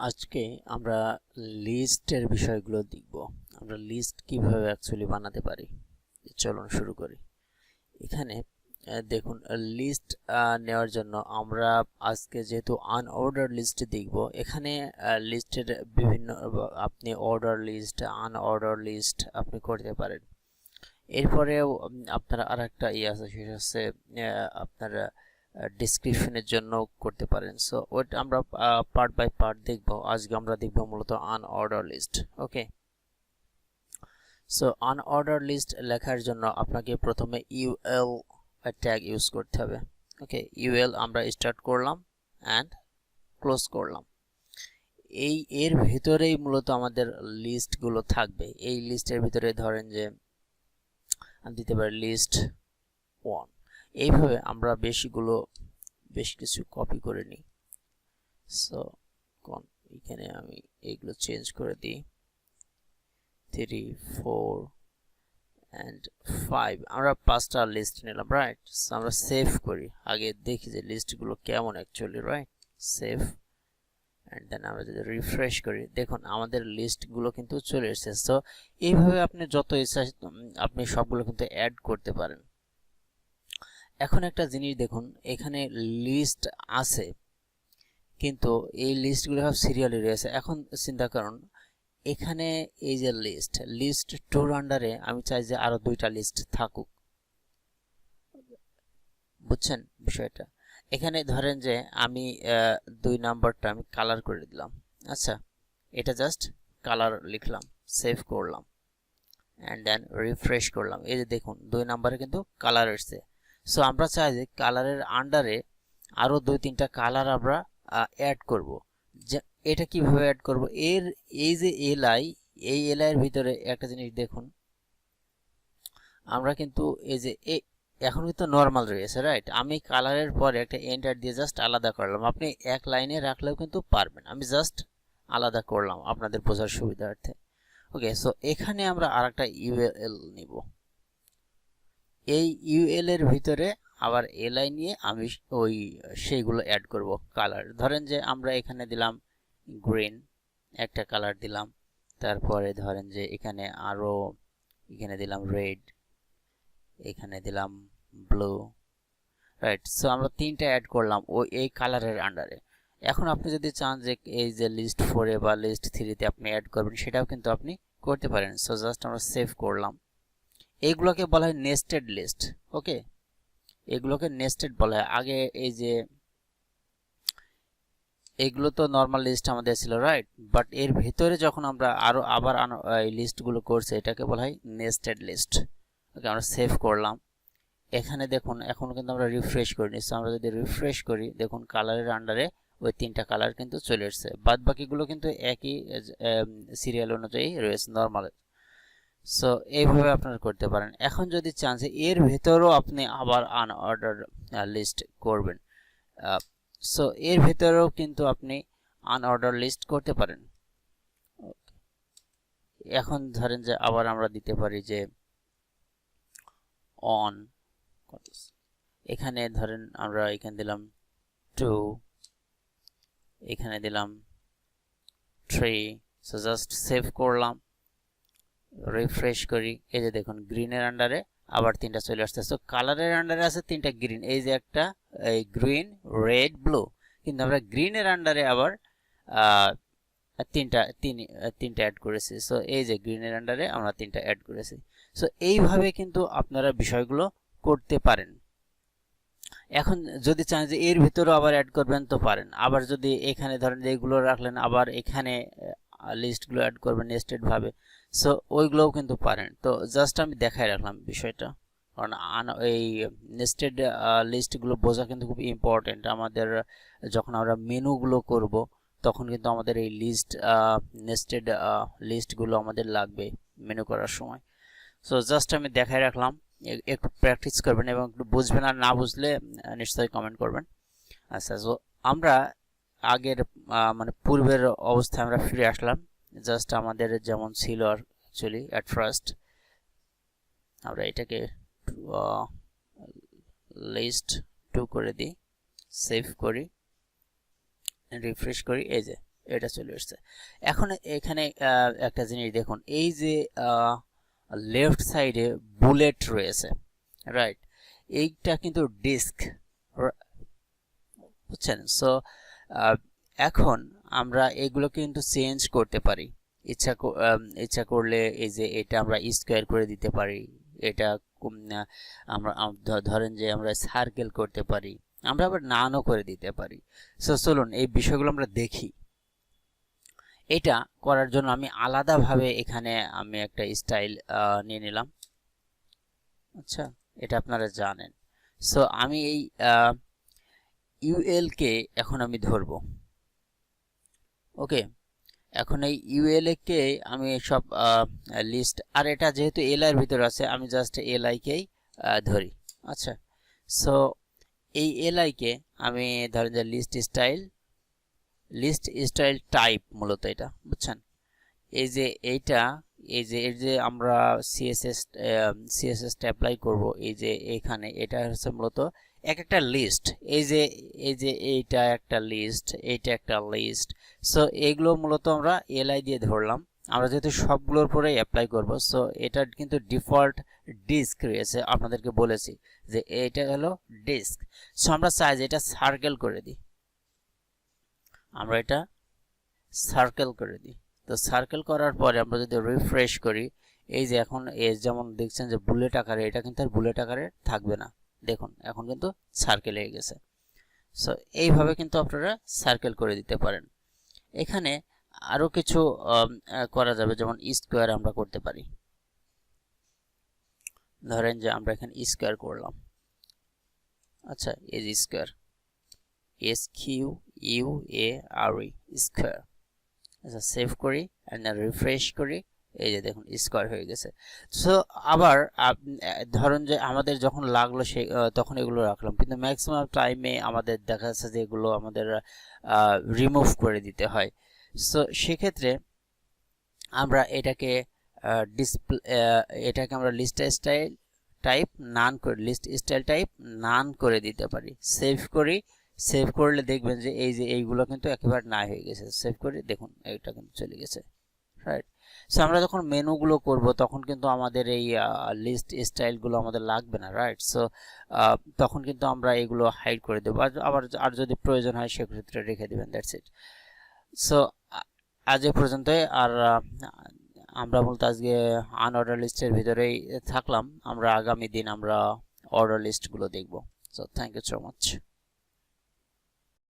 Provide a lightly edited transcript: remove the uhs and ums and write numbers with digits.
আজকে আমরা লিস্টের বিষয়গুলো দেখব। আমরা লিস্ট কিভাবে অ্যাকচুয়ালি বানাতে পারি। চলুন শুরু করি। এখানে দেখুন, লিস্ট নেওয়ার জন্য আমরা আজকে যেহেতু আনঅর্ডার লিস্ট দেখব, এখানে লিস্টের বিভিন্ন আপনি অর্ডার লিস্ট, আনঅর্ডার লিস্ট আপনি করতে পারেন। এরপরেও আপনার আরেকটা আছে, সেটা হচ্ছে আপনার ডেসক্রিপশনের জন্য করতে পারেন। সো ওটা আমরা পার্ট বাই পার্ট দেখব। আজকে আমরা দেখব মূলত আনঅর্ডার লিস্ট। ওকে, সো আনঅর্ডার লিস্ট লেখার জন্য আপনাকে প্রথমে ইউএল ট্যাগ ইউজ করতে হবে। ওকে, ইউএল আমরা স্টার্ট করলাম অ্যান্ড ক্লোজ করলাম। এর ভিতরেই মূলত আমাদের লিস্টগুলো থাকবে। এই লিস্টের ভিতরে ধরেন যে আমি দিতে পারি লিস্ট 1। এইভাবে আমরা বেশ কিছু কপি করে নিই। সো এখানে আমি এইগুলো চেঞ্জ করে দিই, 3, 4 and 5। আমরা 5টা লিস্ট নিলাম, রাইট? সো আমরা সেভ করি, আগে দেখি যে লিস্টগুলো কেমন actually, right? Save and then আমরা যদি রিফ্রেশ করি, দেখুন আমাদের লিস্টগুলো কিন্তু চলে এসেছে। সো এইভাবে আপনি যত ইচ্ছা আপনি সবগুলো কিন্তু অ্যাড করতে পারেন। এখন একটা জিনিস দেখুন, এখানে লিস্ট আছে কিন্তু এই লিস্টগুলো সব সিরিয়ালি রয়েছে। এখন চিন্তা করুন, এখানে এই যে লিস্ট 2 আন্ডারে আমি চাই যে আরো 2টা লিস্ট থাকুক। বুঝছেন বিষয়টা? এখানে ধরেন যে আমি 2 নাম্বারটা আমি কালার করে দিলাম। আচ্ছা, এটা জাস্ট কালার লিখলাম, সেভ করলাম অ্যান্ড দেন রিফ্রেশ করলাম। এই যে দেখুন 2 নাম্বারে কিন্তু কালার এসছে। সো আমরা চাই যে কালারের আন্ডারে আরো 2-3টা কালার আমরা অ্যাড করব। এটা কিভাবে অ্যাড করব? এই যে এলআই, এই এলআই এর ভিতরে একটা জিনিস দেখুন, আমরা কিন্তু এই যে এখন কিন্তু নরমাল রয়েছে, রাইট? আমি কালারের পরে একটা এন্টার দিয়ে জাস্ট আলাদা করলাম। আপনি এক লাইনে রাখলেও কিন্তু পারবেন, আমি জাস্ট আলাদা করলাম আপনাদের বোঝার সুবিধার্থে। ওকে, সো এখানে আমরা আরেকটা ইউএল নিব। এই ইউএল এর ভিতরে আবার এলআই নিয়ে আমি সেইগুলো অ্যাড করব। কালার ধরেন যে আমরা এখানে দিলাম গ্রিন, একটা কালার দিলাম। তারপরে ধরেন যে এখানে দিলাম রেড, এখানে দিলাম ব্লু, রাইট? সো আমরা 3টা অ্যাড করলাম এই কালারের আন্ডারে। এখন আপনি যদি চান যে এই যে লিস্ট 4 বা লিস্ট 3 তে আপনি অ্যাড করবেন, সেটাও কিন্তু আপনি করতে পারেন। সো জাস্ট আমরা সেভ করলাম। এইগুলোকে বলা হয় নেস্টেড লিস্ট। ওকে, এগুলোকে নেস্টেড বলা হয়। আগে এই যে এগুলো তো নরমাল লিস্ট আমাদের ছিল, রাইট? বাট এর ভিতরে যখন আমরা আবার এই লিস্টগুলো করছি, এটাকে বলা হয় নেস্টেড লিস্ট। ওকে, আমরা সেভ করলাম। এখানে দেখুন এখন কিন্তু আমরা রিফ্রেশ করে নিচ্ছি। আমরা যদি রিফ্রেশ করি, দেখুন কালারের আন্ডারে ওই 3টা কালার কিন্তু চলে এসেছে। বাদ বাকিগুলো কিন্তু একই সিরিয়াল অনুযায়ী রয়েছে নরমাল। সো এইভাবে আপনারা করতে পারেন। এখন যদি চান যে এর ভেতরেও আপনি আবার আনঅর্ডার লিস্ট করবেন, সো এর ভেতরেও কিন্তু আপনি আনঅর্ডার লিস্ট করতে পারেন। এখন ধরেন যে আবার আমরা দিতে পারি যে অন, এখানে ধরেন আমরা এখানে দিলাম 2, এখানে দিলাম 3। সো জাস্ট সেভ করলাম, রিফ্রেশ করি। এই যে দেখুন গ্রিনের আন্ডারে আবার 3টা চলে আসছে। সো কালারের আন্ডারে আছে 3টা গ্রিন, এই যে একটা গ্রিন, রেড, ব্লু। কিন্তু আমরা গ্রিনের আন্ডারে আবার 3টা অ্যাড করেছি। সো এই যে গ্রিনের আন্ডারে আমরা 3টা অ্যাড করেছি। সো এইভাবে কিন্তু আপনারা বিষয়গুলো করতে পারেন। এখন যদি চান যে এর ভিতরে আবার অ্যাড করবেন তো পারেন। আবার যদি এখানে ধরেন এগুলো রাখলেন, আবার এখানে লিস্টগুলো অ্যাড করবেন নেস্টেড ভাবে, সো ওইগুলোও কিন্তু পারেন। তো জাস্ট আমি দেখাই রাখলাম বিষয়টা, কারণ এই নেস্টেড লিস্টগুলো বোঝা কিন্তু খুব ইম্পর্টেন্ট। আমাদের যখন আমরা মেনুগুলো করব, তখন কিন্তু আমাদের এই নেস্টেড লিস্টগুলো আমাদের লাগবে মেনু করার সময়। সো জাস্ট আমি দেখাই রাখলাম, একটু প্র্যাকটিস করবেন এবং একটু বুঝবেন, আর না বুঝলে নিশ্চয়ই কমেন্ট করবেন। আচ্ছা, সো আমরা আগের মানে পূর্বের অবস্থায় আমরা ফিরে আসলাম। জাস্ট আমাদের যেমন ছিল অ্যাকচুয়ালি অ্যাট ফার্স্ট, আমরা এটাকে লিস্ট 2 করে দিই, সেভ করি, রিফ্রেশ করি। এই যে এটা চলে আসছে। এখন এখানে একটা জিনিস দেখুন, এই যে লেফট সাইডে বুলেট রয়েছে, রাইট, এইটা কিন্তু ডিস্ক, বুঝছেন? সো এখন আমরা এগুলো কিন্তু চেঞ্জ করতে পারি, ইচ্ছা করলে এই যে এটা আমরা স্কোয়ার করে দিতে পারি, এটা আমরা ধরেন যে আমরা সার্কেল করতে পারি, আমরা আবার নানও করে দিতে পারি। সো চলুন এই বিষয়গুলো আমরা দেখি। এটা করার জন্য আমি আলাদাভাবে এখানে আমি একটা স্টাইল নিয়ে নিলাম। আচ্ছা, এটা আপনারা জানেন। সো আমি এই ইউএল কে এখন আমি ধরব। ওকে, এখন এই ইউএল কে আমি সব লিস্ট, আর এটা যেহেতু এলআই এর ভিতরে আছে আমি জাস্ট এলআই কেই ধরি। আচ্ছা, সো এই এলআই কে আমি ধরেন যে লিস্ট স্টাইল টাইপ, মূলত এটা বুঝছেন, এই যে এইটা, এই যে আমরা সিএসএস অ্যাপ্লাই করব, এই যে এখানে এটা হচ্ছে মূলত একটা লিস্ট, এই যে এইটা একটা লিস্ট, এইটা একটা লিস্ট। সো এগুলো মূলত আমরা এলআই দিয়ে ধরলাম, আমরা যেহেতু সবগুলোর পরে অ্যাপ্লাই করব। সো এটা কিন্তু ডিফল্ট ডিস্ক রয়েছে, আপনাদেরকে বলেছি যে এটা হলো ডিস্ক। সো আমরা চাই যে এটা সার্কেল করে দিই, আমরা এটা সার্কেল করে দিই। তো সার্কেল করার পরে আমরা যদি রিফ্রেশ করি, এই যে এখন যেমন দেখছেন যে বুলেট আকারে, এটা কিন্তু আর বুলেট আকারে থাকবে না, দেখুন এখন কিন্তু সার্কেল হয়ে গেছে। সো এইভাবে কিন্তু আপনারা সার্কেল করে দিতে পারেন। এখানে আরো কিছু করা যাবে, যেমন স্কোয়ার আমরা করতে পারি। ধরেন যে আমরা এখানে স্কোয়ার করলাম। আচ্ছা, এই যে স্কোয়ার, SQUARE, স্কোয়ার। আচ্ছা, সেভ করি এন্ড রিফ্রেশ করি, এই যে দেখুন স্কোয়ার হয়ে গেছে। সো আবার ধরুন যে আমাদের যখন লাগলো সে তখন এগুলো রাখলাম, কিন্তু ম্যাক্সিমাম টাইমে আমাদের দেখা যাচ্ছে যে এগুলো আমাদের রিমুভ করে দিতে হয়। সো সেক্ষেত্রে আমরা এটাকে আমরা লিস্ট স্টাইল টাইপ নান করে, লিস্ট স্টাইল টাইপ নান করে দিতে পারি। সেভ করি, সেভ করলে দেখবেন যে এই যে এইগুলো কিন্তু একেবারে না হয়ে গেছে। সেভ করে দেখুন এটা কিন্তু চলে গেছে, রাইট। সো আমরা যখন মেনুগুলো করব তখন কিন্তু আমাদের এই লিস্ট স্টাইলগুলো আমাদের লাগবে না, রাইট। সো তখন কিন্তু আমরা এগুলো হাইড করে দেবো, আবার আর যদি প্রয়োজন হয় সেক্ষেত্রে রেখে দেবেন, দ্যাটস ইট। সো আজ এ পর্যন্তই। আর আমরা মূলত আজকে আনঅর্ডার লিস্টের ভিতরেই থাকলাম, আমরা আগামী দিন আমরা অর্ডার লিস্টগুলো দেখব। So thank you so much.